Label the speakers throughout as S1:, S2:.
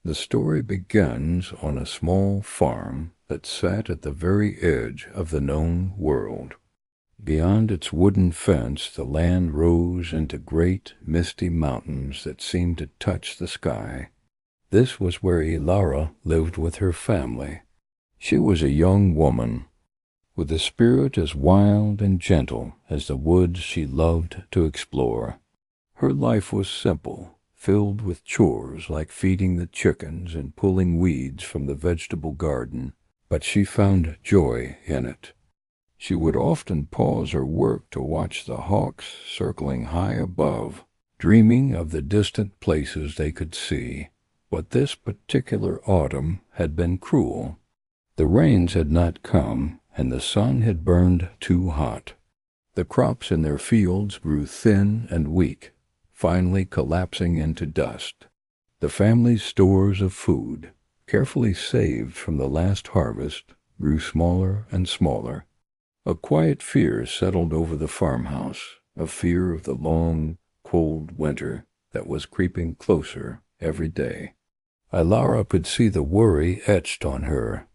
S1: The story begins on a small farm that sat at the very edge of the known world. Beyond its wooden fence, the land rose into great, misty mountains that seemed to touch the sky. This was where Elara lived with her family. She was a young woman, with a spirit as wild and gentle as the woods she loved to explore. Her life was simple, filled with chores like feeding the chickens and pulling weeds from the vegetable garden, but she found joy in it. She would often pause her work to watch the hawks circling high above, dreaming of the distant places they could see. But this particular autumn had been cruel. The rains had not come, and the sun had burned too hot. The crops in their fields grew thin and weak, finally collapsing into dust. The family's stores of food, carefully saved from the last harvest, grew smaller and smaller. A quiet fear settled over the farmhouse, a fear of the long, cold winter that was creeping closer every day. Elara could see the worry etched on her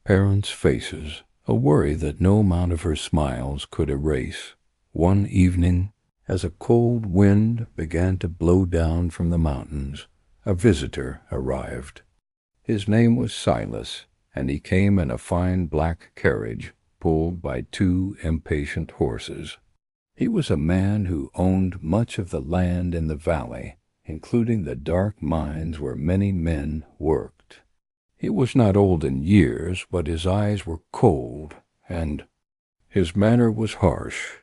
S1: parents' faces, a worry that no amount of her smiles could erase. One evening, as a cold wind began to blow down from the mountains, a visitor arrived. His name was Silas, and he came in a fine black carriage pulled by two impatient horses. He was a man who owned much of the land in the valley, including the dark mines where many men worked. He was not old in years, but his eyes were cold, and his manner was harsh.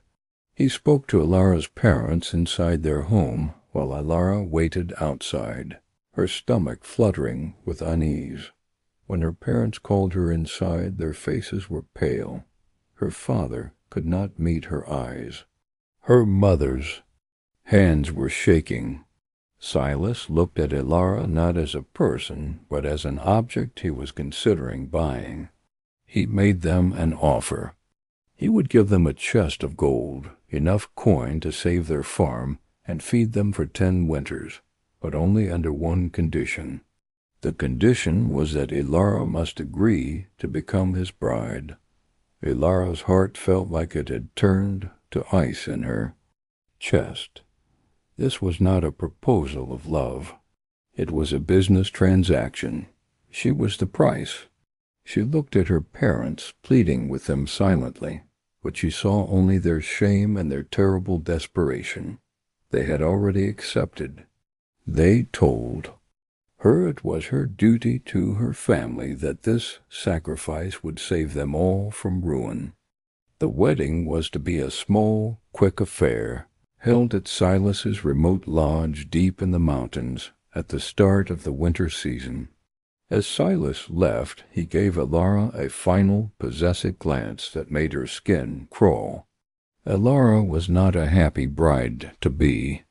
S1: He spoke to Elara's parents inside their home, while Elara waited outside, her stomach fluttering with unease. When her parents called her inside, their faces were pale. Her father could not meet her eyes. Her mother's hands were shaking. Silas looked at Elara not as a person, but as an object he was considering buying. He made them an offer. He would give them a chest of gold, enough coin to save their farm and feed them for 10 winters, but only under one condition. The condition was that Elara must agree to become his bride. Elara's heart felt like it had turned to ice in her chest. This was not a proposal of love. It was a business transaction. She was the price. She looked at her parents, pleading with them silently, but she saw only their shame and their terrible desperation. They had already accepted. They told her it was her duty to her family that this sacrifice would save them all from ruin. The wedding was to be a small, quick affair, held at Silas's remote lodge deep in the mountains at the start of the winter season. As Silas left, he gave Elara a final, possessive glance that made her skin crawl. Elara was not a happy bride-to-be.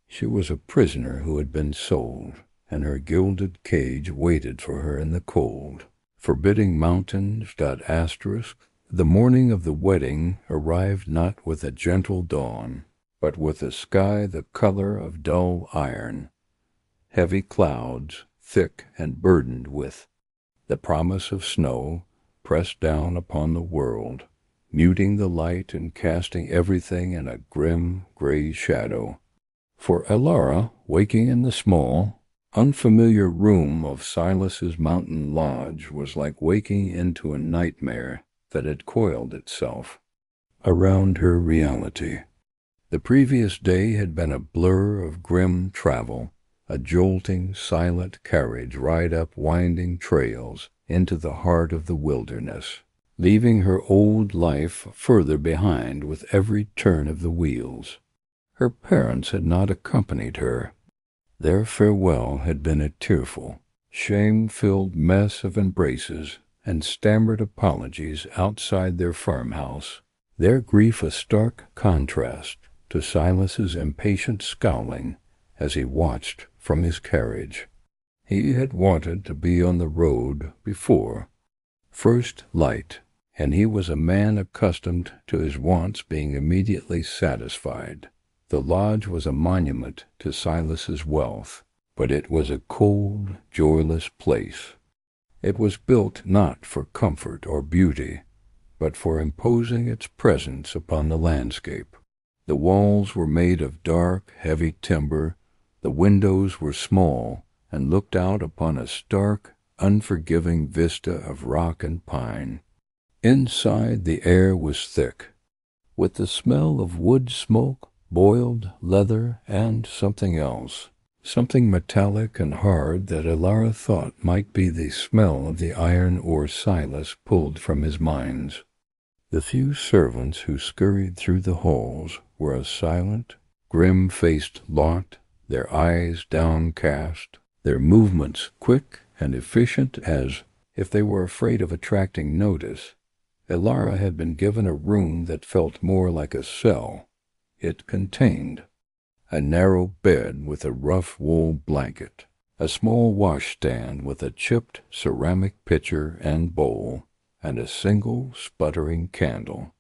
S1: She was a prisoner who had been sold, and her gilded cage waited for her in the cold. Forbidding mountains. The morning of the wedding arrived not with a gentle dawn, but with a sky the color of dull iron, heavy clouds, thick and burdened with the promise of snow, pressed down upon the world, muting the light and casting everything in a grim, gray shadow. For Elara, waking in the small, unfamiliar room of Silas's mountain lodge was like waking into a nightmare that had coiled itself around her reality. The previous day had been a blur of grim travel, a jolting, silent carriage ride up winding trails into the heart of the wilderness, leaving her old life further behind with every turn of the wheels. Her parents had not accompanied her. Their farewell had been a tearful, shame-filled mess of embraces and stammered apologies outside their farmhouse, their grief a stark contrast to Silas's impatient scowling as he watched from his carriage. He had wanted to be on the road before first light, and he was a man accustomed to his wants being immediately satisfied. The lodge was a monument to Silas's wealth, but it was a cold, joyless place. It was built not for comfort or beauty, but for imposing its presence upon the landscape. The walls were made of dark, heavy timber, the windows were small, and looked out upon a stark, unforgiving vista of rock and pine. Inside the air was thick, with the smell of wood smoke, boiled leather, and something else, something metallic and hard that Elara thought might be the smell of the iron ore Silas pulled from his mines. The few servants who scurried through the halls were a silent, grim-faced lot, their eyes downcast, their movements quick and efficient as if they were afraid of attracting notice. Elara had been given a room that felt more like a cell. It contained a narrow bed with a rough wool blanket, a small washstand with a chipped ceramic pitcher and bowl, and a single sputtering candle.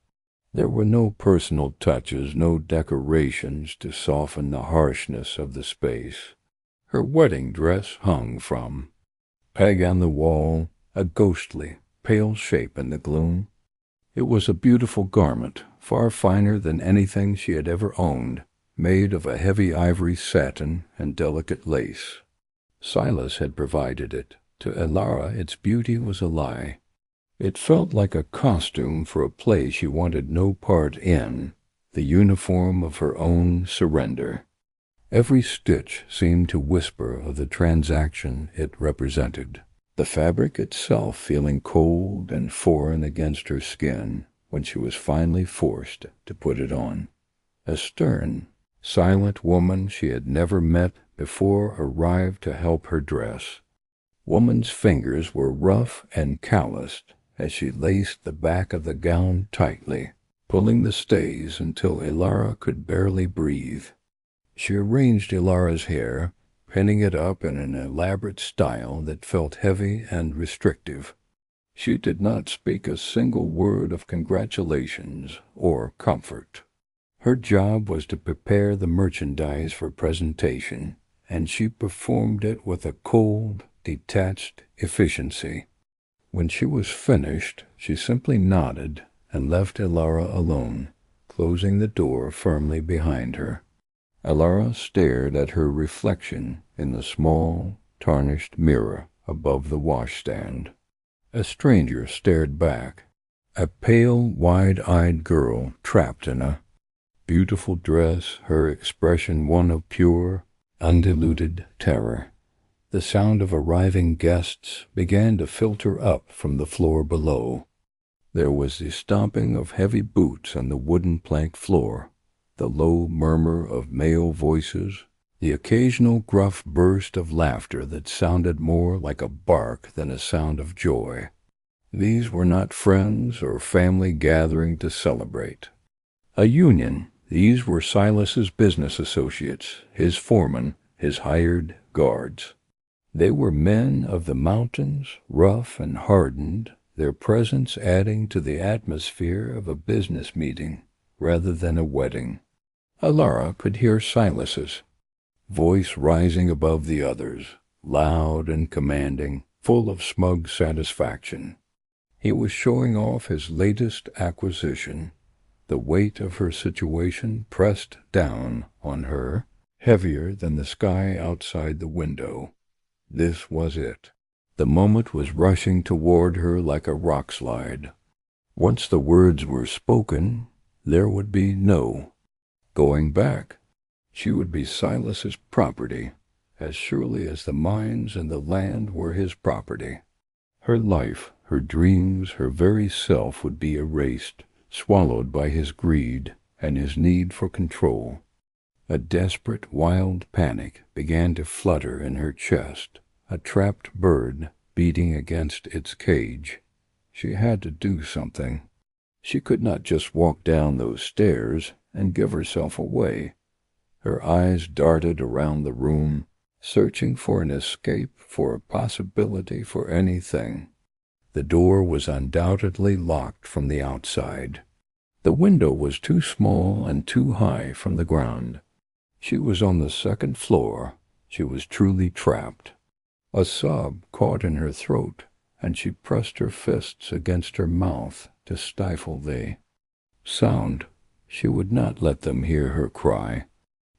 S1: There were no personal touches, no decorations to soften the harshness of the space. Her wedding dress hung from a peg on the wall, a ghostly, pale shape in the gloom. It was a beautiful garment, far finer than anything she had ever owned, made of a heavy ivory satin and delicate lace. Silas had provided it. To Elara its beauty was a lie. It felt like a costume for a play she wanted no part in, the uniform of her own surrender. Every stitch seemed to whisper of the transaction it represented, the fabric itself feeling cold and foreign against her skin when she was finally forced to put it on. A stern, silent woman she had never met before arrived to help her dress. Woman's fingers were rough and calloused as she laced the back of the gown tightly, pulling the stays until Elara could barely breathe. She arranged Elara's hair, pinning it up in an elaborate style that felt heavy and restrictive. She did not speak a single word of congratulations or comfort. Her job was to prepare the merchandise for presentation, and she performed it with a cold, detached efficiency. When she was finished, she simply nodded and left Elara alone, closing the door firmly behind her. Elara stared at her reflection in the small, tarnished mirror above the washstand. A stranger stared back, a pale, wide-eyed girl trapped in a beautiful dress, her expression one of pure, undiluted terror. The sound of arriving guests began to filter up from the floor below. There was the stomping of heavy boots on the wooden plank floor, the low murmur of male voices, the occasional gruff burst of laughter that sounded more like a bark than a sound of joy. These were not friends or family gathering to celebrate. A union. These were Silas's business associates, his foremen, his hired guards. They were men of the mountains, rough and hardened, their presence adding to the atmosphere of a business meeting rather than a wedding. Elara could hear Silas's voice rising above the others, loud and commanding, full of smug satisfaction. He was showing off his latest acquisition. The weight of her situation pressed down on her, heavier than the sky outside the window. This was it. The moment was rushing toward her like a rock slide. Once the words were spoken, there would be no going back. She would be Silas's property, as surely as the mines and the land were his property. Her life, her dreams, her very self would be erased, swallowed by his greed and his need for control. A desperate, wild panic began to flutter in her chest, a trapped bird beating against its cage. She had to do something. She could not just walk down those stairs and give herself away. Her eyes darted around the room, searching for an escape, for a possibility, for anything. The door was undoubtedly locked from the outside. The window was too small and too high from the ground. She was on the second floor, She was truly trapped. A sob caught in her throat, and she pressed her fists against her mouth to stifle the sound. She would not let them hear her cry.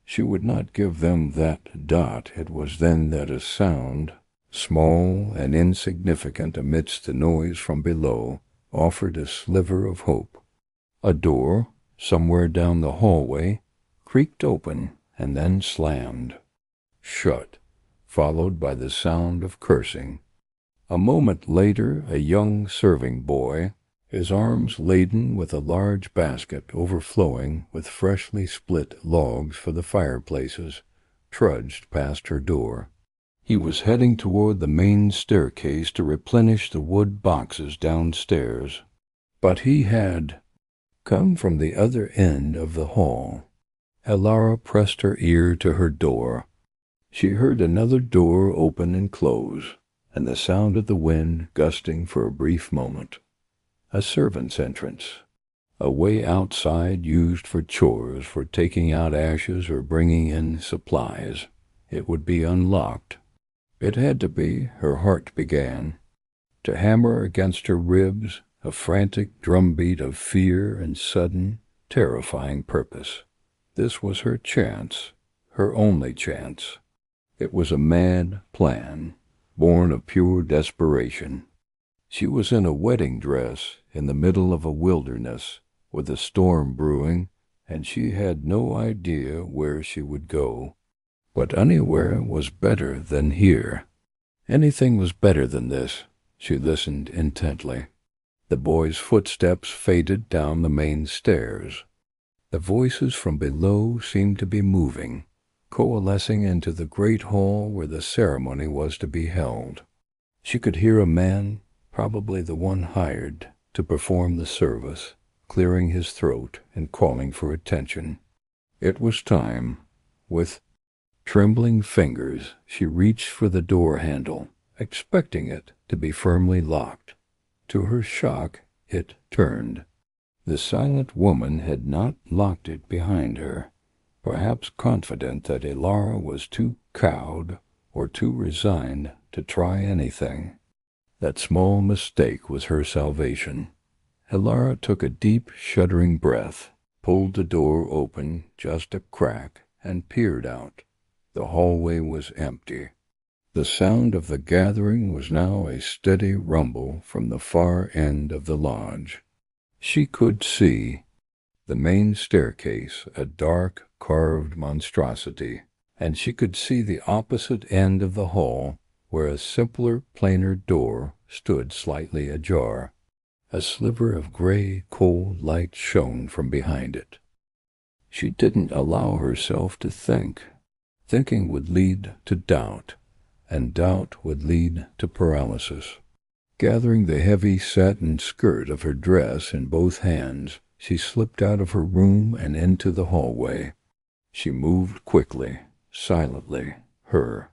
S1: She would not give them that dot. It was then that a sound, small and insignificant amidst the noise from below, offered a sliver of hope. A door, somewhere down the hallway, creaked open and then slammed shut, followed by the sound of cursing. A moment later, a young serving boy, his arms laden with a large basket overflowing with freshly split logs for the fireplaces, trudged past her door. He was heading toward the main staircase to replenish the wood boxes downstairs, but he had come from the other end of the hall. Elara pressed her ear to her door. She heard another door open and close, and the sound of the wind gusting for a brief moment. A servant's entrance. A way outside used for chores, for taking out ashes or bringing in supplies. It would be unlocked. It had to be, her heart began to hammer against her ribs, a frantic drumbeat of fear and sudden, terrifying purpose. This was her chance, her only chance. It was a mad plan, born of pure desperation. She was in a wedding dress in the middle of a wilderness, with a storm brewing, and she had no idea where she would go. But anywhere was better than here. Anything was better than this. She listened intently. The boy's footsteps faded down the main stairs. The voices from below seemed to be moving, coalescing into the great hall where the ceremony was to be held. She could hear a man, probably the one hired to perform the service, clearing his throat and calling for attention. It was time. With trembling fingers, she reached for the door handle, expecting it to be firmly locked. To her shock, it turned. The silent woman had not locked it behind her, perhaps confident that Elara was too cowed or too resigned to try anything. That small mistake was her salvation. Elara took a deep, shuddering breath, pulled the door open just a crack, and peered out. The hallway was empty. The sound of the gathering was now a steady rumble from the far end of the lodge. She could see the main staircase, a dark, carved monstrosity, and she could see the opposite end of the hall, where a simpler, plainer door stood slightly ajar. A sliver of gray, cold light shone from behind it. She didn't allow herself to think. Thinking would lead to doubt, and doubt would lead to paralysis. Gathering the heavy satin skirt of her dress in both hands, she slipped out of her room and into the hallway. She moved quickly, silently, her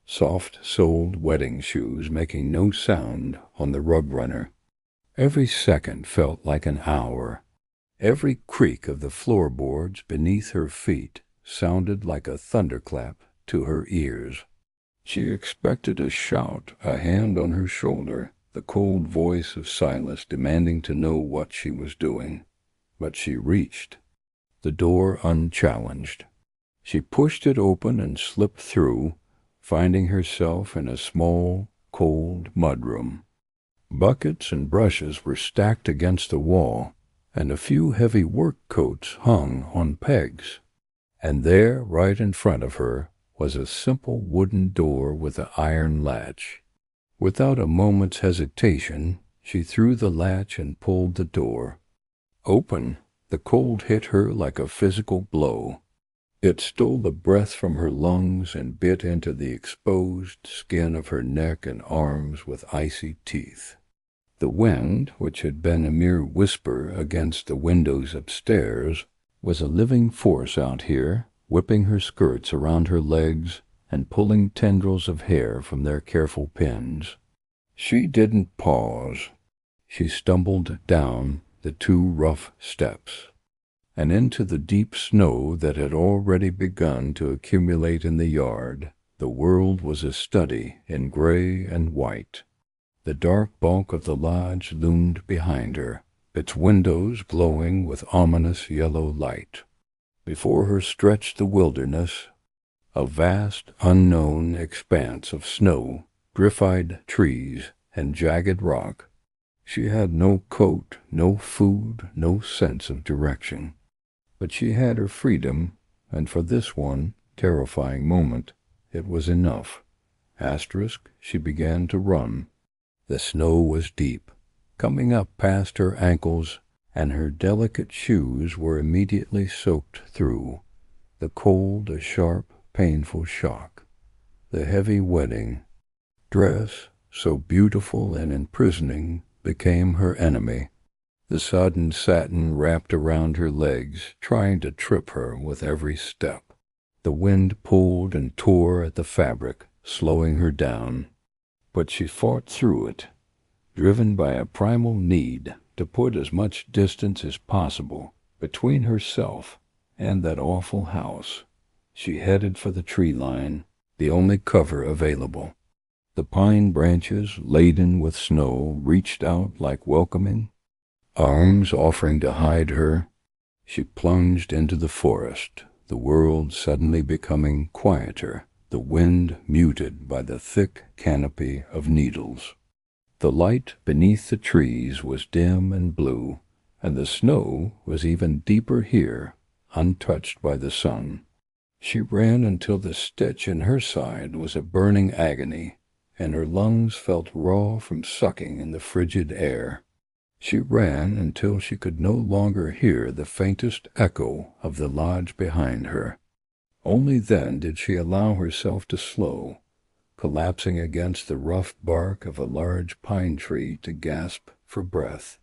S1: soft-soled wedding shoes making no sound on the rug runner. Every second felt like an hour. Every creak of the floorboards beneath her feet sounded like a thunderclap to her ears. She expected a shout, a hand on her shoulder, the cold voice of Silas demanding to know what she was doing. But she reached the door unchallenged. She pushed it open and slipped through, finding herself in a small, cold mudroom. Buckets and brushes were stacked against the wall, and a few heavy work coats hung on pegs. And there, right in front of her, was a simple wooden door with an iron latch. Without a moment's hesitation, she threw the latch and pulled the door open. The cold hit her like a physical blow. It stole the breath from her lungs and bit into the exposed skin of her neck and arms with icy teeth. The wind, which had been a mere whisper against the windows upstairs, was a living force out here, whipping her skirts around her legs and pulling tendrils of hair from their careful pins. She didn't pause. She stumbled down the 2 rough steps and into the deep snow that had already begun to accumulate in the yard. The world was a study in gray and white. The dark bulk of the lodge loomed behind her, its windows glowing with ominous yellow light. Before her stretched the wilderness, a vast, unknown expanse of snow, drift-eyed trees, and jagged rock. She had no coat, no food, no sense of direction. But she had her freedom, and for this one terrifying moment, it was enough. She began to run. The snow was deep, coming up past her ankles, and her delicate shoes were immediately soaked through. The cold a sharp, painful shock. The heavy wedding dress, so beautiful and imprisoning, became her enemy. The sodden satin wrapped around her legs, trying to trip her with every step. The wind pulled and tore at the fabric, slowing her down. But she fought through it, driven by a primal need to put as much distance as possible between herself and that awful house. She headed for the tree line, the only cover available. The pine branches, laden with snow, reached out like welcoming arms offering to hide her. She plunged into the forest, the world suddenly becoming quieter, the wind muted by the thick canopy of needles. The light beneath the trees was dim and blue, and the snow was even deeper here, untouched by the sun. She ran until the stitch in her side was a burning agony, and her lungs felt raw from sucking in the frigid air. She ran until she could no longer hear the faintest echo of the lodge behind her. Only then did she allow herself to slow, collapsing against the rough bark of a large pine tree to gasp for breath.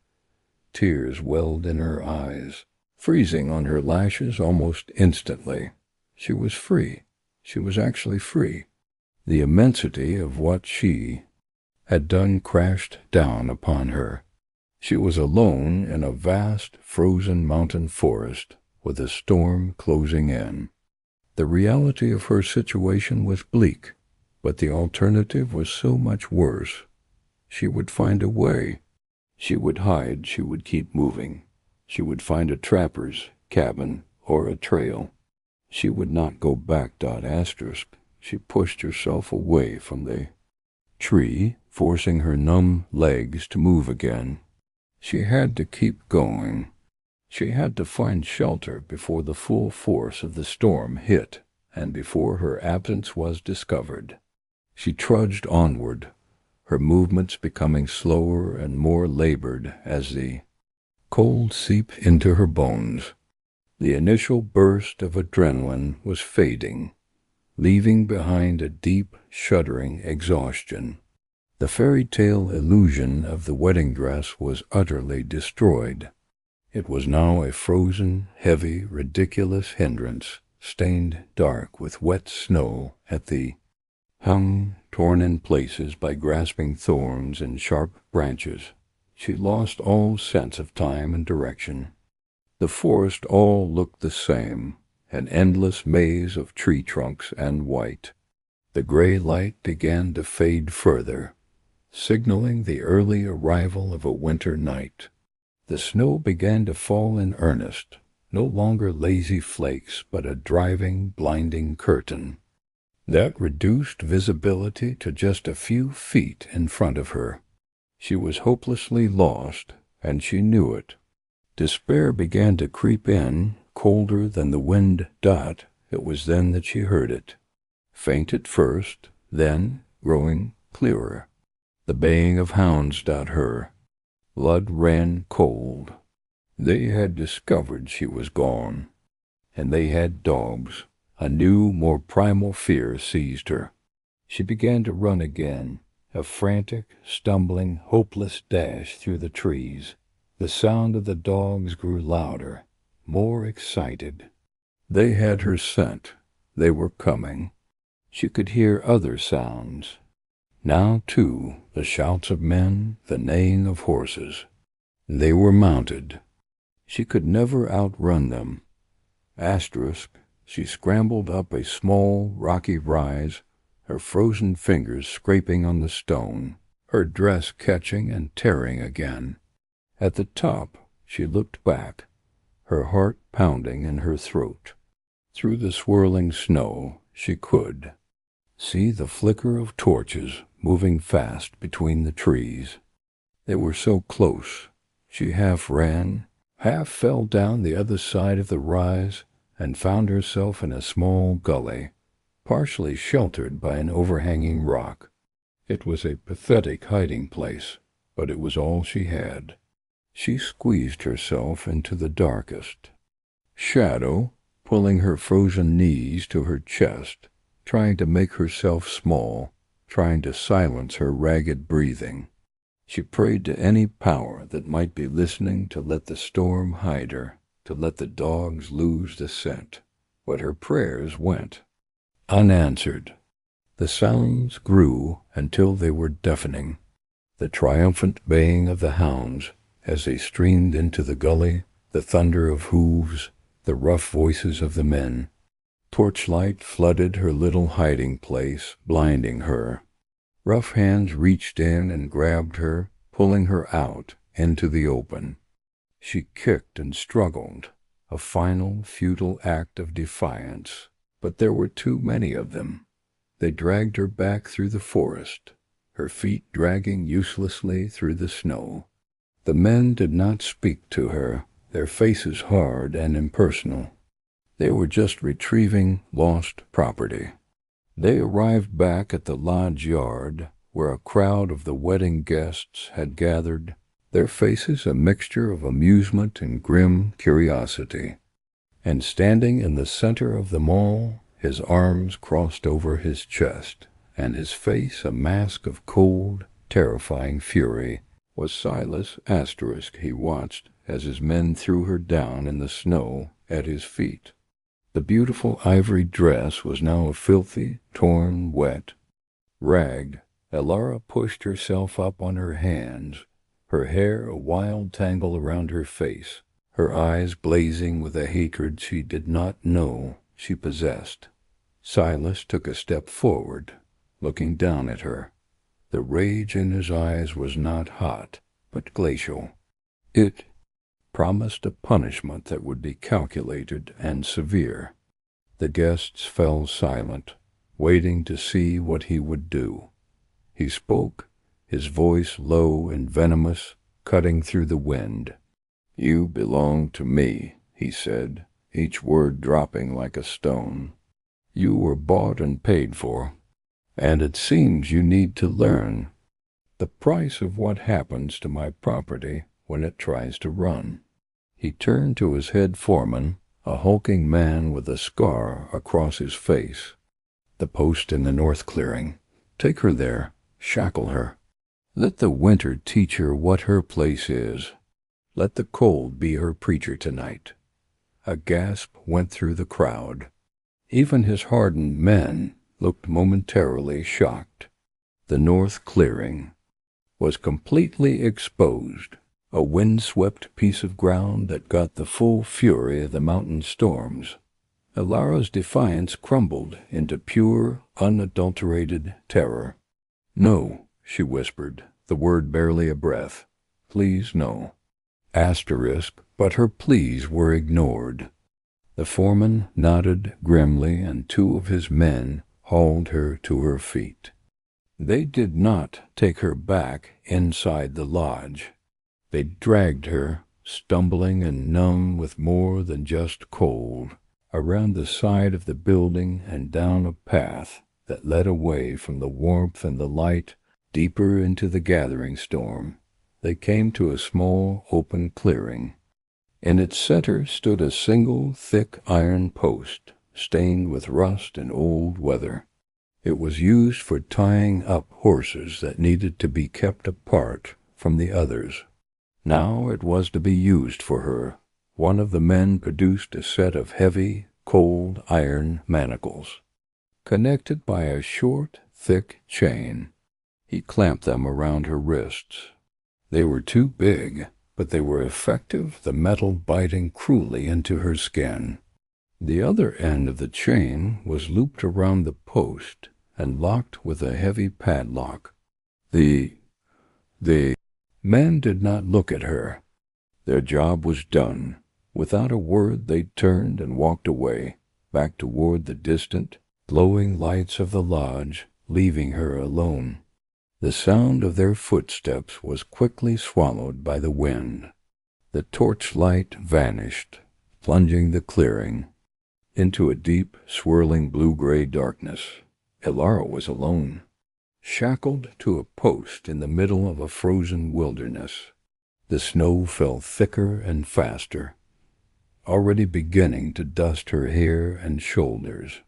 S1: Tears welled in her eyes, freezing on her lashes almost instantly. She was free. She was actually free. The immensity of what she had done crashed down upon her. She was alone in a vast, frozen mountain forest, with a storm closing in. The reality of her situation was bleak, but the alternative was so much worse. She would find a way. She would hide, she would keep moving. She would find a trapper's cabin or a trail. She would not go back. She pushed herself away from the tree, forcing her numb legs to move again. She had to keep going. She had to find shelter before the full force of the storm hit, and before her absence was discovered. She trudged onward, her movements becoming slower and more labored as the cold seeped into her bones. The initial burst of adrenaline was fading, leaving behind a deep, shuddering exhaustion. The fairy tale illusion of the wedding dress was utterly destroyed. It was now a frozen, heavy, ridiculous hindrance, stained dark with wet snow at the hung, torn in places by grasping thorns and sharp branches. She lost all sense of time and direction. The forest all looked the same, an endless maze of tree trunks and white. The gray light began to fade further, signaling the early arrival of a winter night. The snow began to fall in earnest, no longer lazy flakes, but a driving, blinding curtain that reduced visibility to just a few feet in front of her. She was hopelessly lost, and she knew it. Despair began to creep in, colder than the wind. It was then that she heard it. Faint at first, then growing clearer. The baying of hounds. Her blood ran cold. They had discovered she was gone, and they had dogs. A new, more primal fear seized her. She began to run again, a frantic, stumbling, hopeless dash through the trees. The sound of the dogs grew louder, more excited. They had her scent. They were coming. She could hear other sounds. Now, too, the shouts of men, the neighing of horses. They were mounted. She could never outrun them. She scrambled up a small, rocky rise, her frozen fingers scraping on the stone, her dress catching and tearing again. At the top, she looked back, her heart pounding in her throat. Through the swirling snow, she could see the flicker of torches moving fast between the trees. They were so close, she half ran, half fell down the other side of the rise, and found herself in a small gully, partially sheltered by an overhanging rock. It was a pathetic hiding place, but it was all she had. She squeezed herself into the darkest. Shadow, pulling her frozen knees to her chest, trying to make herself small, trying to silence her ragged breathing. She prayed to any power that might be listening to let the storm hide her, to let the dogs lose the scent. But her prayers went unanswered. The sounds grew until they were deafening. The triumphant baying of the hounds as they streamed into the gully, the thunder of hooves, the rough voices of the men. Torchlight flooded her little hiding place, blinding her. Rough hands reached in and grabbed her, pulling her out into the open. She kicked and struggled, a final, futile act of defiance, but there were too many of them. They dragged her back through the forest, her feet dragging uselessly through the snow. The men did not speak to her, their faces hard and impersonal. They were just retrieving lost property. They arrived back at the lodge yard, where a crowd of the wedding guests had gathered, their faces a mixture of amusement and grim curiosity. And standing in the center of them all, his arms crossed over his chest, and his face a mask of cold, terrifying fury, was Silas Asterisk. He watched as his men threw her down in the snow at his feet. The beautiful ivory dress was now a filthy, torn, wet rag. Elara pushed herself up on her hands, her hair a wild tangle around her face, her eyes blazing with a hatred she did not know she possessed. Silas took a step forward, looking down at her. The rage in his eyes was not hot, but glacial. It promised a punishment that would be calculated and severe. The guests fell silent, waiting to see what he would do. He spoke, his voice low and venomous, cutting through the wind. "You belong to me," he said, each word dropping like a stone. "You were bought and paid for, and it seems you need to learn the price of what happens to my property when it tries to run." He turned to his head foreman, a hulking man with a scar across his face. "The post in the north clearing. Take her there. Shackle her. Let the winter teach her what her place is. Let the cold be her preacher tonight." A gasp went through the crowd. Even his hardened men looked momentarily shocked. The north clearing was completely exposed, a wind-swept piece of ground that got the full fury of the mountain storms. Elara's defiance crumbled into pure, unadulterated terror. "No," she whispered, the word barely a breath. "Please, no." Asterisk, but her pleas were ignored. The foreman nodded grimly, and two of his men hauled her to her feet. They did not take her back inside the lodge. They dragged her, stumbling and numb with more than just cold, around the side of the building and down a path that led away from the warmth and the light, deeper into the gathering storm. They came to a small open clearing. In its center stood a single thick iron post, stained with rust and old weather. It was used for tying up horses that needed to be kept apart from the others. Now it was to be used for her. One of the men produced a set of heavy, cold iron manacles, connected by a short, thick chain. He clamped them around her wrists. They were too big, but they were effective, the metal biting cruelly into her skin. The other end of the chain was looped around the post, and locked with a heavy padlock. The men did not look at her. Their job was done. Without a word they turned and walked away, back toward the distant, glowing lights of the lodge, leaving her alone. The sound of their footsteps was quickly swallowed by the wind. The torchlight vanished, plunging the clearing into a deep, swirling blue-gray darkness. Elara was alone, shackled to a post in the middle of a frozen wilderness. The snow fell thicker and faster, already beginning to dust her hair and shoulders.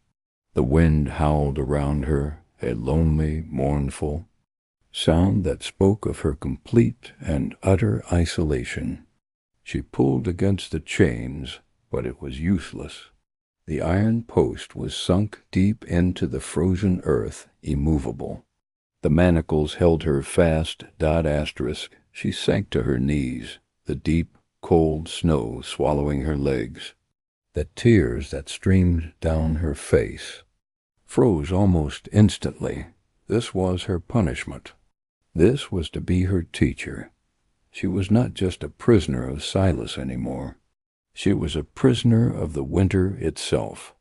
S1: The wind howled around her, a lonely, mournful sound that spoke of her complete and utter isolation. She pulled against the chains, but it was useless. The iron post was sunk deep into the frozen earth, immovable. The manacles held her fast. She sank to her knees, the deep, cold snow swallowing her legs. The tears that streamed down her face froze almost instantly. This was her punishment. This was to be her teacher. She was not just a prisoner of Silas anymore. She was a prisoner of the winter itself.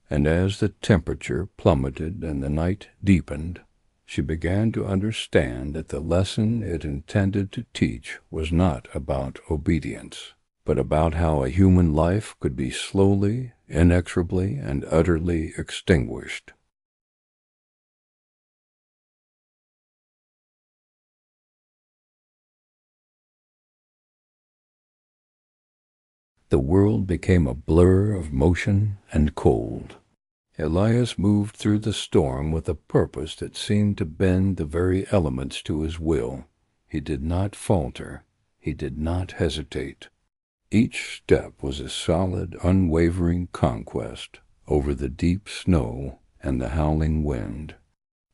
S1: And as the temperature plummeted and the night deepened, she began to understand that the lesson it intended to teach was not about obedience, but about how a human life could be slowly, inexorably, and utterly extinguished. The world became a blur of motion and cold. Elias moved through the storm with a purpose that seemed to bend the very elements to his will. He did not falter. He did not hesitate. Each step was a solid, unwavering conquest over the deep snow and the howling wind.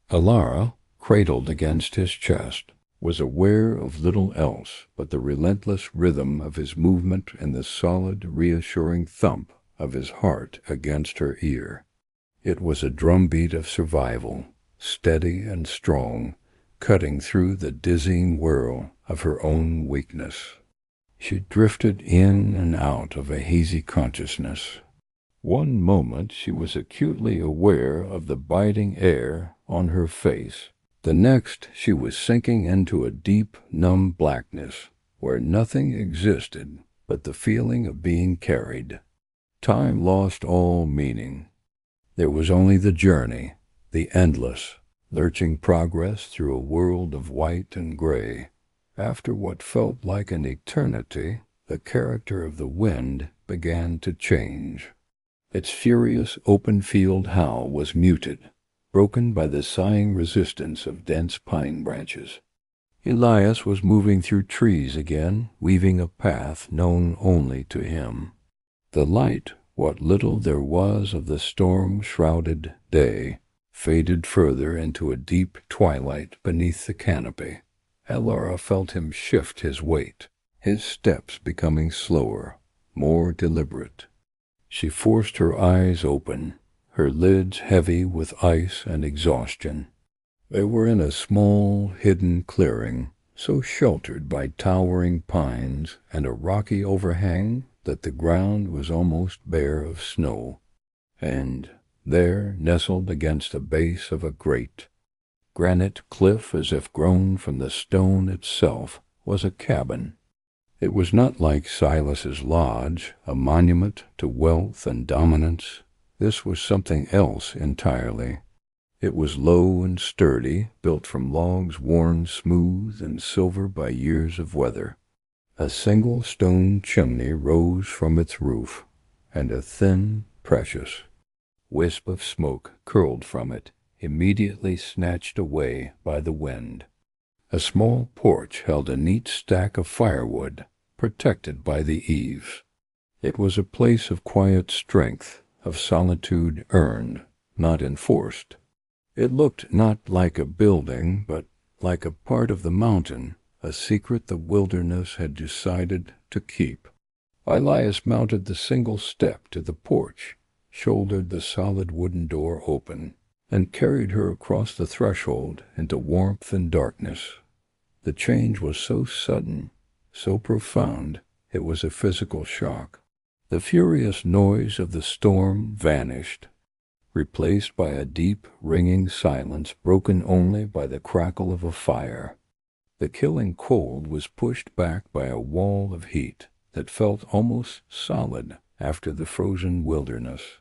S1: Elara, cradled against his chest, was aware of little else but the relentless rhythm of his movement and the solid, reassuring thump of his heart against her ear. It was a drumbeat of survival, steady and strong, cutting through the dizzying whirl of her own weakness. She drifted in and out of a hazy consciousness. One moment she was acutely aware of the biting air on her face. The next she was sinking into a deep, numb blackness where nothing existed but the feeling of being carried. Time lost all meaning. There was only the journey, the endless, lurching progress through a world of white and gray. After what felt like an eternity, the character of the wind began to change. Its furious open-field howl was muted, broken by the sighing resistance of dense pine branches. Elias was moving through trees again, weaving a path known only to him. The light, what little there was of the storm-shrouded day, faded further into a deep twilight beneath the canopy. Elara felt him shift his weight, his steps becoming slower, more deliberate. She forced her eyes open, her lids heavy with ice and exhaustion. They were in a small, hidden clearing, so sheltered by towering pines and a rocky overhang that the ground was almost bare of snow. And there, nestled against the base of a great granite cliff as if grown from the stone itself, was a cabin. It was not like Silas's lodge, a monument to wealth and dominance. This was something else entirely. It was low and sturdy, built from logs worn smooth and silver by years of weather. A single stone chimney rose from its roof, and a thin, precious wisp of smoke curled from it, immediately snatched away by the wind. A small porch held a neat stack of firewood, protected by the eaves. It was a place of quiet strength, of solitude earned, not enforced. It looked not like a building, but like a part of the mountain, a secret the wilderness had decided to keep. Elias mounted the single step to the porch, shouldered the solid wooden door open, and carried her across the threshold into warmth and darkness. The change was so sudden, so profound, it was a physical shock. The furious noise of the storm vanished, replaced by a deep, ringing silence broken only by the crackle of a fire. The killing cold was pushed back by a wall of heat that felt almost solid after the frozen wilderness.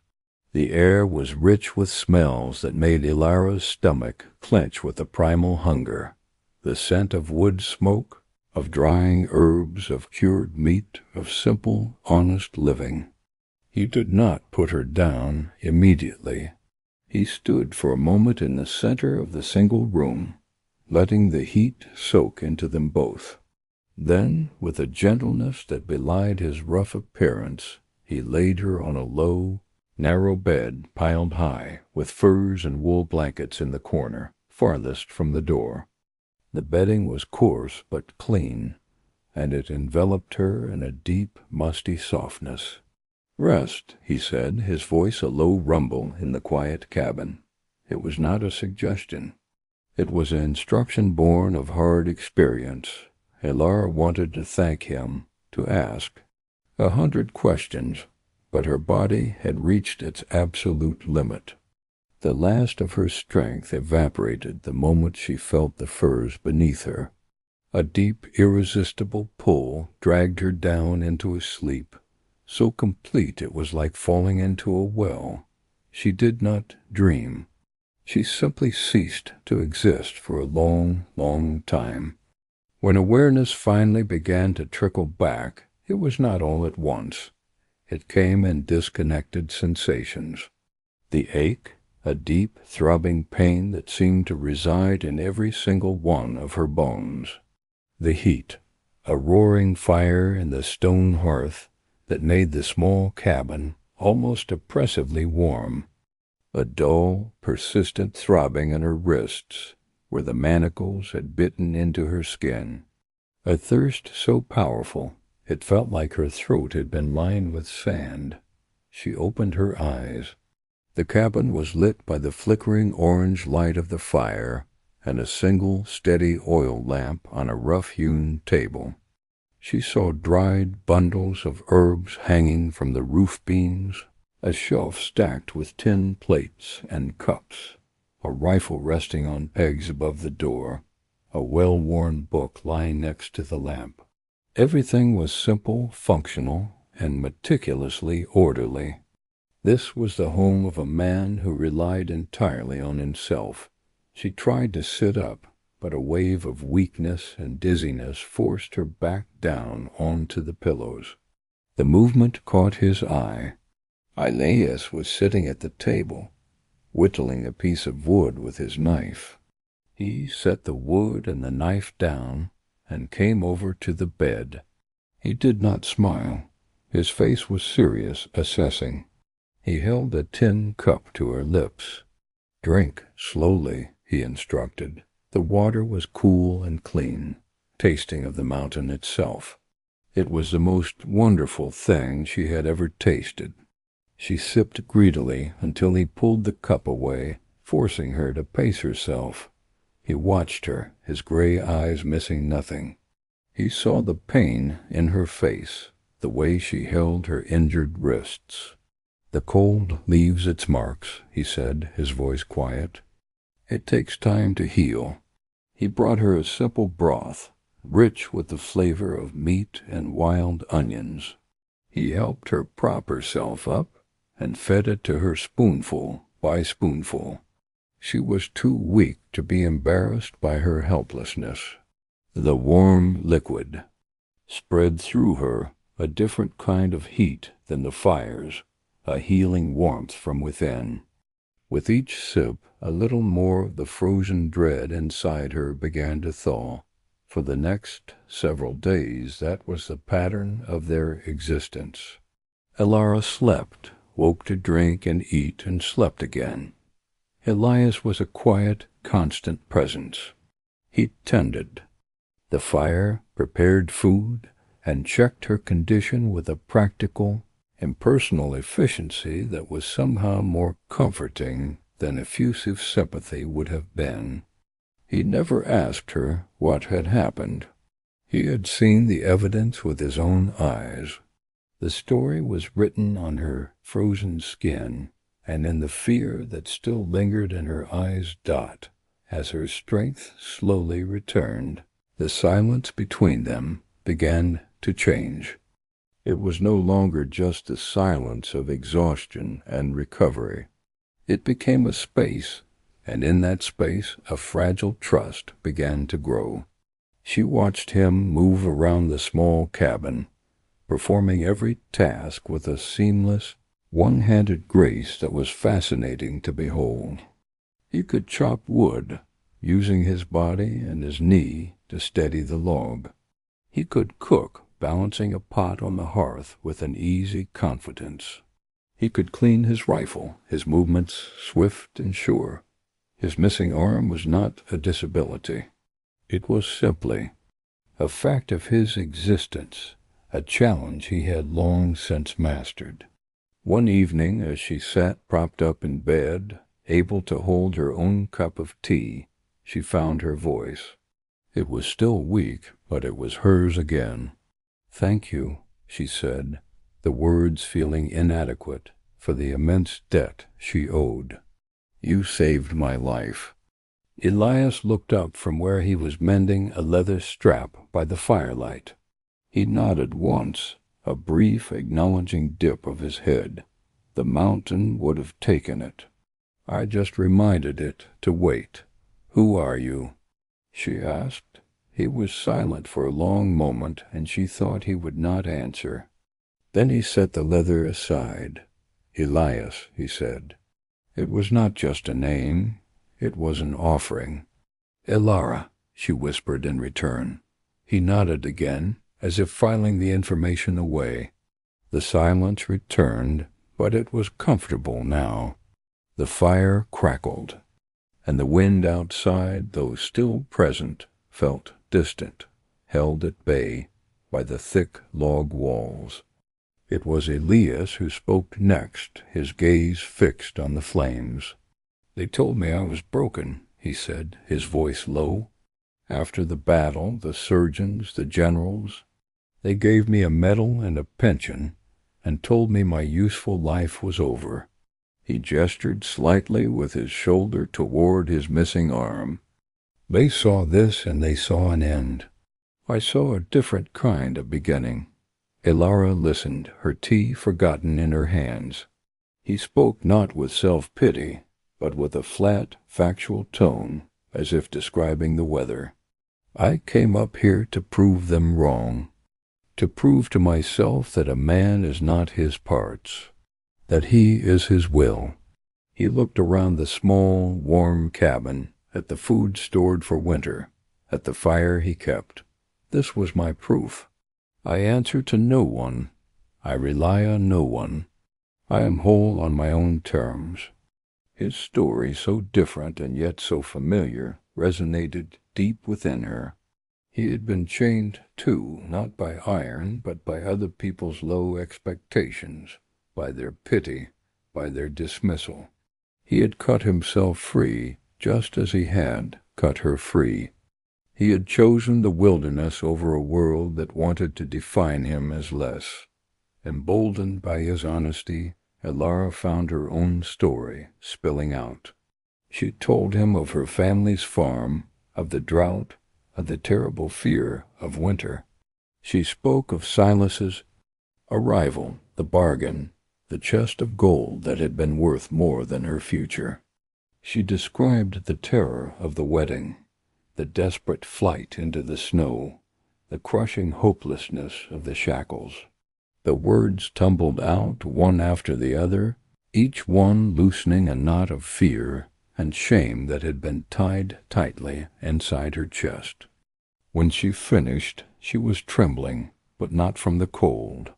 S1: The air was rich with smells that made Elara's stomach clench with a primal hunger. The scent of wood smoke, of drying herbs, of cured meat, of simple, honest living. He did not put her down immediately. He stood for a moment in the center of the single room, letting the heat soak into them both. Then, with a gentleness that belied his rough appearance, he laid her on a low, narrow bed piled high, with furs and wool blankets in the corner, farthest from the door. The bedding was coarse but clean, and it enveloped her in a deep, musty softness. "Rest," he said, his voice a low rumble in the quiet cabin. It was not a suggestion. It was an instruction born of hard experience. Elara wanted to thank him, to ask 100 questions, but her body had reached its absolute limit. The last of her strength evaporated the moment she felt the furs beneath her. A deep, irresistible pull dragged her down into a sleep, so complete it was like falling into a well. She did not dream. She simply ceased to exist for a long, long time. When awareness finally began to trickle back, it was not all at once. It came in disconnected sensations. The ache, a deep, throbbing pain that seemed to reside in every single one of her bones. The heat, a roaring fire in the stone hearth that made the small cabin almost oppressively warm. A dull, persistent throbbing in her wrists, where the manacles had bitten into her skin. A thirst so powerful, it felt like her throat had been lined with sand. She opened her eyes. The cabin was lit by the flickering orange light of the fire and a single steady oil lamp on a rough-hewn table. She saw dried bundles of herbs hanging from the roof beams, a shelf stacked with tin plates and cups, a rifle resting on pegs above the door, a well-worn book lying next to the lamp. Everything was simple, functional, and meticulously orderly. This was the home of a man who relied entirely on himself. She tried to sit up, but a wave of weakness and dizziness forced her back down onto the pillows. The movement caught his eye. Elias was sitting at the table, whittling a piece of wood with his knife. He set the wood and the knife down and came over to the bed. He did not smile. His face was serious, assessing. He held a tin cup to her lips. "Drink slowly," he instructed. The water was cool and clean, tasting of the mountain itself. It was the most wonderful thing she had ever tasted. She sipped greedily until he pulled the cup away, forcing her to pace herself. He watched her, his gray eyes missing nothing. He saw the pain in her face, the way she held her injured wrists. "The cold leaves its marks," he said, his voice quiet. "It takes time to heal." He brought her a simple broth, rich with the flavor of meat and wild onions. He helped her prop herself up and fed it to her spoonful by spoonful. She was too weak to be embarrassed by her helplessness. The warm liquid spread through her a different kind of heat than the fires, a healing warmth from within. With each sip, a little more of the frozen dread inside her began to thaw. For the next several days, that was the pattern of their existence. Elara slept, woke to drink and eat, and slept again. Elias was a quiet, constant presence. He tended the fire, prepared food, and checked her condition with a practical, impersonal efficiency that was somehow more comforting than effusive sympathy would have been. He never asked her what had happened. He had seen the evidence with his own eyes. The story was written on her frozen skin, and in the fear that still lingered in her eyes. As her strength slowly returned, the silence between them began to change. It was no longer just the silence of exhaustion and recovery. It became a space, and in that space a fragile trust began to grow. She watched him move around the small cabin, performing every task with a seamless, one-handed grace that was fascinating to behold. He could chop wood, using his body and his knee to steady the log. He could cook, balancing a pot on the hearth with an easy confidence. He could clean his rifle, his movements swift and sure. His missing arm was not a disability. It was simply a fact of his existence, a challenge he had long since mastered. One evening, as she sat propped up in bed, able to hold her own cup of tea, she found her voice. It was still weak, but it was hers again. "Thank you," she said, the words feeling inadequate for the immense debt she owed. "You saved my life." Elias looked up from where he was mending a leather strap by the firelight. He nodded once, a brief acknowledging dip of his head. The mountain would have taken it. "I just reminded it to wait." "Who are you?" she asked. He was silent for a long moment, and she thought he would not answer. Then he set the leather aside. "Elias," he said. It was not just a name. It was an offering. "Elara," she whispered in return. He nodded again, as if filing the information away. The silence returned, but it was comfortable now. The fire crackled, and the wind outside, though still present, felt distant, held at bay by the thick log walls. It was Elias who spoke next, his gaze fixed on the flames. "They told me I was broken," he said, his voice low. "After the battle, the surgeons, the generals, they gave me a medal and a pension, and told me my useful life was over." He gestured slightly with his shoulder toward his missing arm. "They saw this, and they saw an end. I saw a different kind of beginning." Elara listened, her tea forgotten in her hands. He spoke not with self-pity, but with a flat, factual tone, as if describing the weather. "I came up here to prove them wrong, to prove to myself that a man is not his parts, that he is his will." He looked around the small, warm cabin, at the food stored for winter, at the fire he kept. "This was my proof. I answer to no one. I rely on no one. I am whole on my own terms." His story, so different and yet so familiar, resonated deep within her. He had been chained, too, not by iron, but by other people's low expectations, by their pity, by their dismissal. He had cut himself free, just as he had cut her free. He had chosen the wilderness over a world that wanted to define him as less. Emboldened by his honesty, Elara found her own story spilling out. She told him of her family's farm, of the drought, of the terrible fear of winter. She spoke of Silas's arrival, the bargain, the chest of gold that had been worth more than her future. She described the terror of the wedding, the desperate flight into the snow, the crushing hopelessness of the shackles. The words tumbled out one after the other, each one loosening a knot of fear and shame that had been tied tightly inside her chest. When she finished, she was trembling, but not from the cold.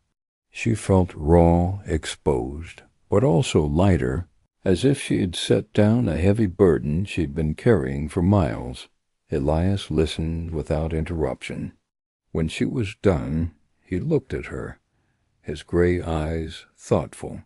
S1: She felt raw, exposed, but also lighter, as if she had set down a heavy burden she'd been carrying for miles. Elias listened without interruption. When she was done, he looked at her, his gray eyes thoughtful.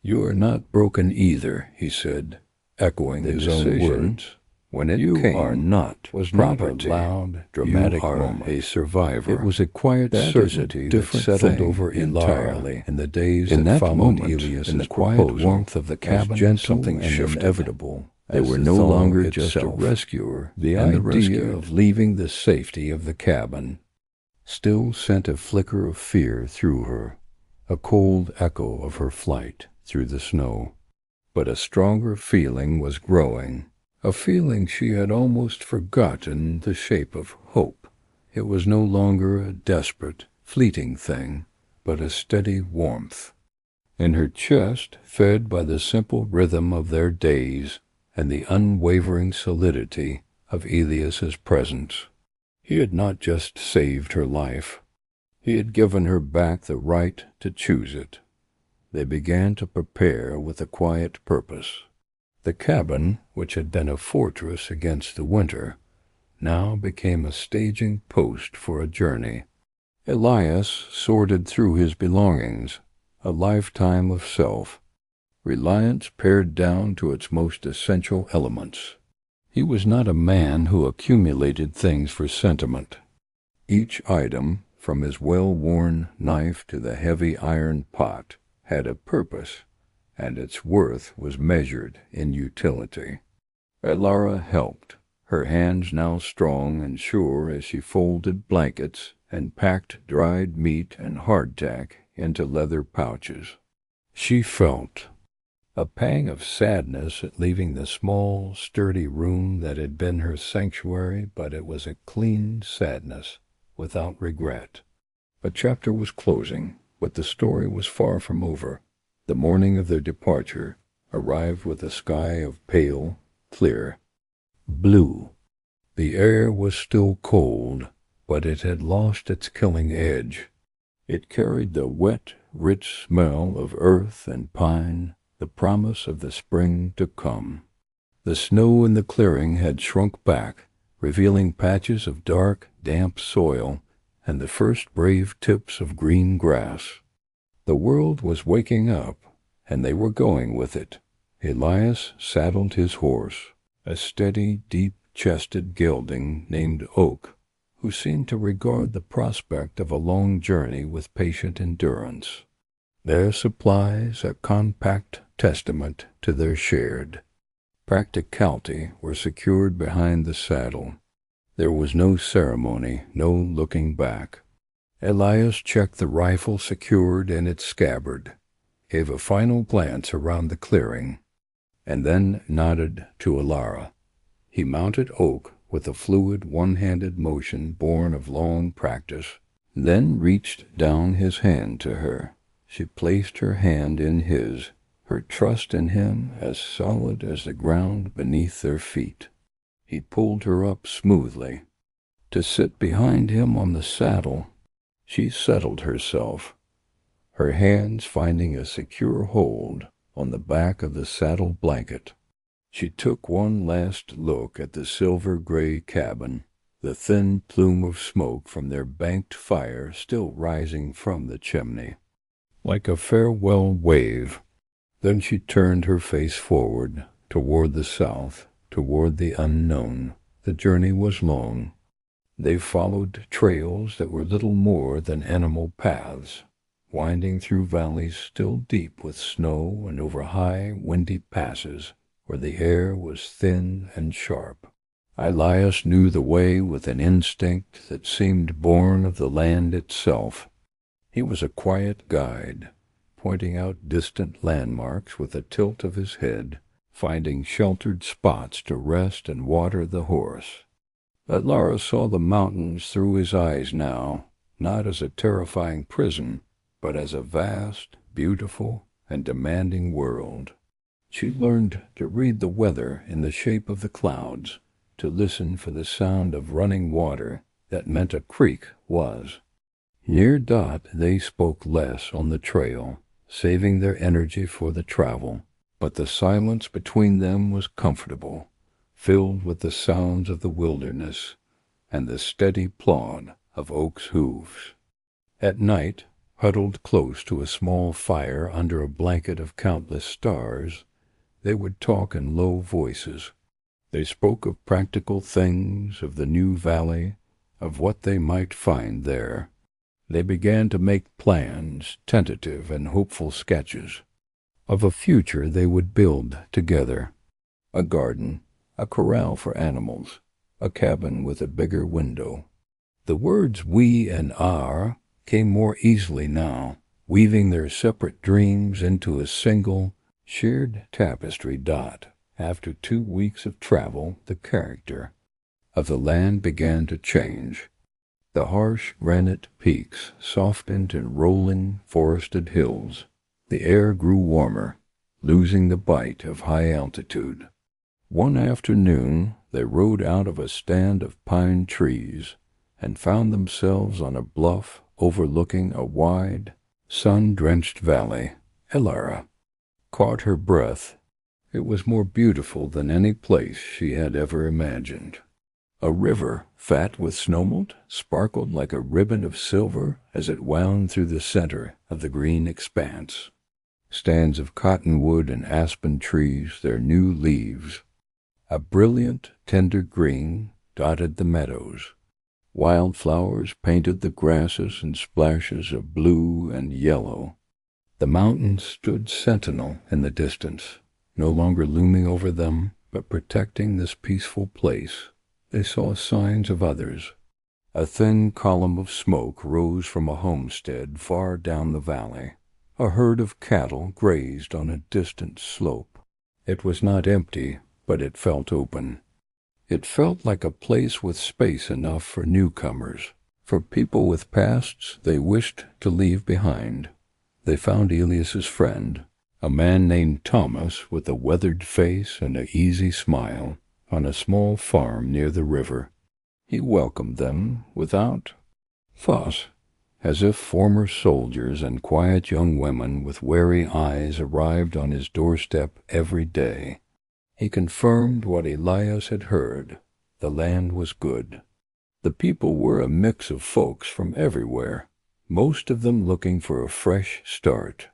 S1: "You are not broken either," he said. echoing his own words. When it came, was not a loud, dramatic moment. A survivor. It was a quiet certainty that settled over entirely in the days that followed Elias's in the quiet warmth of the cabin, gentle and inevitable. They were no longer just a rescuer. The idea of leaving the safety of the cabin still sent a flicker of fear through her, a cold echo of her flight through the snow. But a stronger feeling was growing, a feeling she had almost forgotten, the shape of hope. It was no longer a desperate, fleeting thing, but a steady warmth in her chest, fed by the simple rhythm of their days and the unwavering solidity of Elias's presence. He had not just saved her life. He had given her back the right to choose it. They began to prepare with a quiet purpose. The cabin, which had been a fortress against the winter, now became a staging post for a journey. Elias sorted through his belongings, a lifetime of self-reliance pared down to its most essential elements. He was not a man who accumulated things for sentiment. Each item, from his well-worn knife to the heavy iron pot, had a purpose, and its worth was measured in utility. Elara helped, her hands now strong and sure as she folded blankets and packed dried meat and hardtack into leather pouches. She felt a pang of sadness at leaving the small, sturdy room that had been her sanctuary, but it was a clean sadness, without regret. A chapter was closing, but the story was far from over. The morning of their departure arrived with a sky of pale, clear blue. The air was still cold, but it had lost its killing edge. It carried the wet, rich smell of earth and pine, the promise of the spring to come. The snow in the clearing had shrunk back, revealing patches of dark, damp soil and the first brave tips of green grass. The world was waking up, and they were going with it. Elias saddled his horse, a steady, deep-chested gelding named Oak, who seemed to regard the prospect of a long journey with patient endurance. Their supplies, a compact testament to their shared practicality, were secured behind the saddle. There was no ceremony, no looking back. Elias checked the rifle secured in its scabbard, gave a final glance around the clearing, and then nodded to Elara. He mounted Oak with a fluid, one-handed motion born of long practice, then reached down his hand to her. She placed her hand in his, her trust in him as solid as the ground beneath their feet. He pulled her up smoothly. To sit behind him on the saddle, she settled herself, her hands finding a secure hold on the back of the saddle blanket. She took one last look at the silver-gray cabin, the thin plume of smoke from their banked fire still rising from the chimney, like a farewell wave. Then she turned her face forward, toward the south, toward the unknown. The journey was long. They followed trails that were little more than animal paths, winding through valleys still deep with snow and over high, windy passes where the air was thin and sharp. Elias knew the way with an instinct that seemed born of the land itself. He was a quiet guide, pointing out distant landmarks with a tilt of his head, finding sheltered spots to rest and water the horse. Elara saw the mountains through his eyes now, not as a terrifying prison, but as a vast, beautiful, and demanding world. She learned to read the weather in the shape of the clouds, to listen for the sound of running water that meant a creek was. Near Dot they spoke less on the trail, saving their energy for the travel, but the silence between them was comfortable, filled with the sounds of the wilderness and the steady plod of Oak's hooves. At night, huddled close to a small fire under a blanket of countless stars, They would talk in low voices. They spoke of practical things, of the new valley, of what they might find there. They began to make plans, tentative and hopeful sketches, of a future they would build together. A garden, a corral for animals, a cabin with a bigger window. The words we and our came more easily now, weaving their separate dreams into a single, shared tapestry dot. After 2 weeks of travel, the character of the land began to change. The harsh granite peaks softened in rolling, forested hills. The air grew warmer, losing the bite of high altitude. One afternoon, they rode out of a stand of pine trees and found themselves on a bluff overlooking a wide, sun-drenched valley. Elara caught her breath. It was more beautiful than any place she had ever imagined. A river, fat with snowmelt, sparkled like a ribbon of silver as it wound through the center of the green expanse. Stands of cottonwood and aspen trees, their new leaves, a brilliant, tender green, dotted the meadows. Wildflowers painted the grasses in splashes of blue and yellow. The mountains stood sentinel in the distance, no longer looming over them, but protecting this peaceful place. They saw signs of others. A thin column of smoke rose from a homestead far down the valley. A herd of cattle grazed on a distant slope. It was not empty, but it felt open. It felt like a place with space enough for newcomers, for people with pasts they wished to leave behind. They found Elias's friend, a man named Thomas with a weathered face and an easy smile, on a small farm near the river. He welcomed them without fuss, as if former soldiers and quiet young women with wary eyes arrived on his doorstep every day. He confirmed what Elias had heard. The land was good. The people were a mix of folks from everywhere, most of them looking for a fresh start.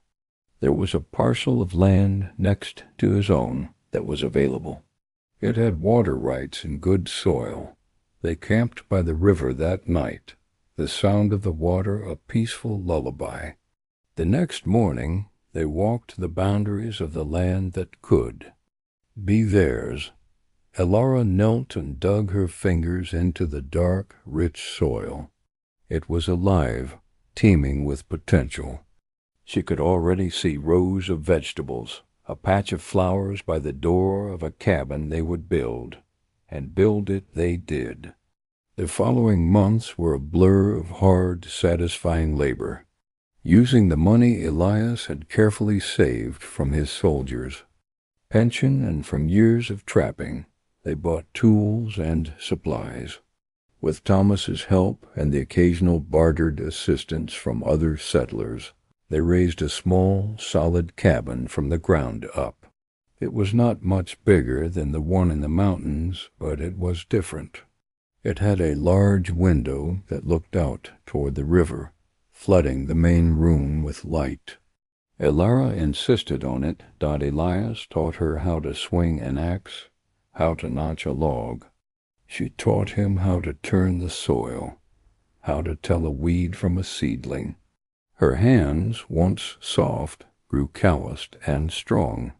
S1: There was a parcel of land next to his own that was available. It had water rights and good soil. They camped by the river that night, the sound of the water a peaceful lullaby. The next morning they walked the boundaries of the land that could be theirs. Elara knelt and dug her fingers into the dark, rich soil. It was alive, teeming with potential. She could already see rows of vegetables, a patch of flowers by the door of a cabin they would build, and build it they did. The following months were a blur of hard, satisfying labor, using the money Elias had carefully saved from his soldiers' pension and from years of trapping. They bought tools and supplies. With Thomas's help and the occasional bartered assistance from other settlers, they raised a small, solid cabin from the ground up. It was not much bigger than the one in the mountains, but it was different. It had a large window that looked out toward the river, flooding the main room with light. Elara insisted on it. Elias taught her how to swing an axe, how to notch a log. She taught him how to turn the soil, how to tell a weed from a seedling. Her hands, once soft, grew calloused and strong.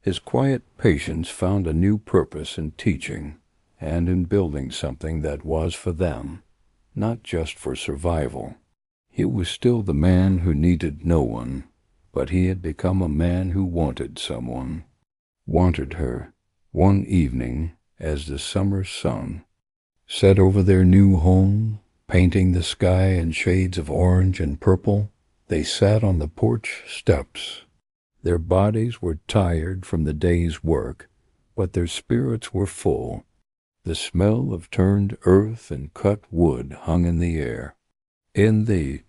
S1: His quiet patience found a new purpose in teaching and in building something that was for them, not just for survival. He was still the man who needed no one, but he had become a man who wanted someone, wanted her. One evening, as the summer sun set over their new home, painting the sky in shades of orange and purple, they sat on the porch steps. Their bodies were tired from the day's work, but their spirits were full. The smell of turned earth and cut wood hung in the air. In the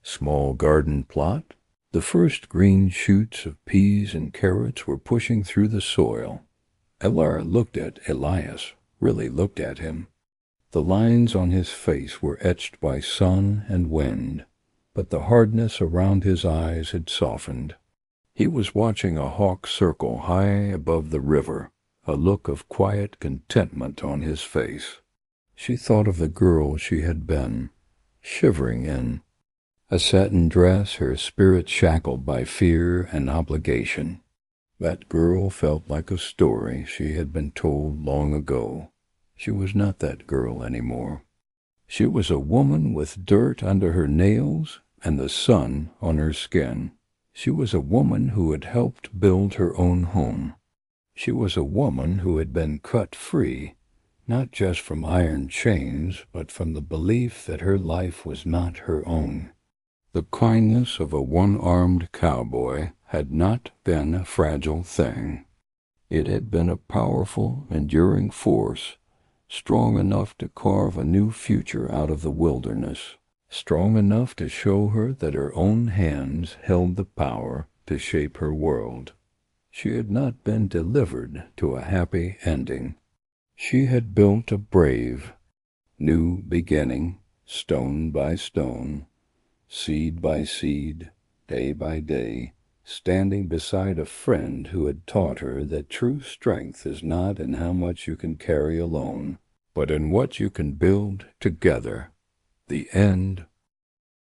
S1: small garden plot, the first green shoots of peas and carrots were pushing through the soil. Elara looked at Elias, really looked at him. The lines on his face were etched by sun and wind, but the hardness around his eyes had softened. He was watching a hawk circle high above the river, a look of quiet contentment on his face. She thought of the girl she had been, shivering in a satin dress, her spirit shackled by fear and obligation. That girl felt like a story she had been told long ago. She was not that girl anymore. She was a woman with dirt under her nails and the sun on her skin. She was a woman who had helped build her own home. She was a woman who had been cut free, not just from iron chains, but from the belief that her life was not her own. The kindness of a one-armed cowboy had not been a fragile thing. It had been a powerful, enduring force, strong enough to carve a new future out of the wilderness, strong enough to show her that her own hands held the power to shape her world. She had not been delivered to a happy ending. She had built a brave, new beginning, stone by stone, seed by seed, day by day, standing beside a friend who had taught her that true strength is not in how much you can carry alone, but in what you can build together. The end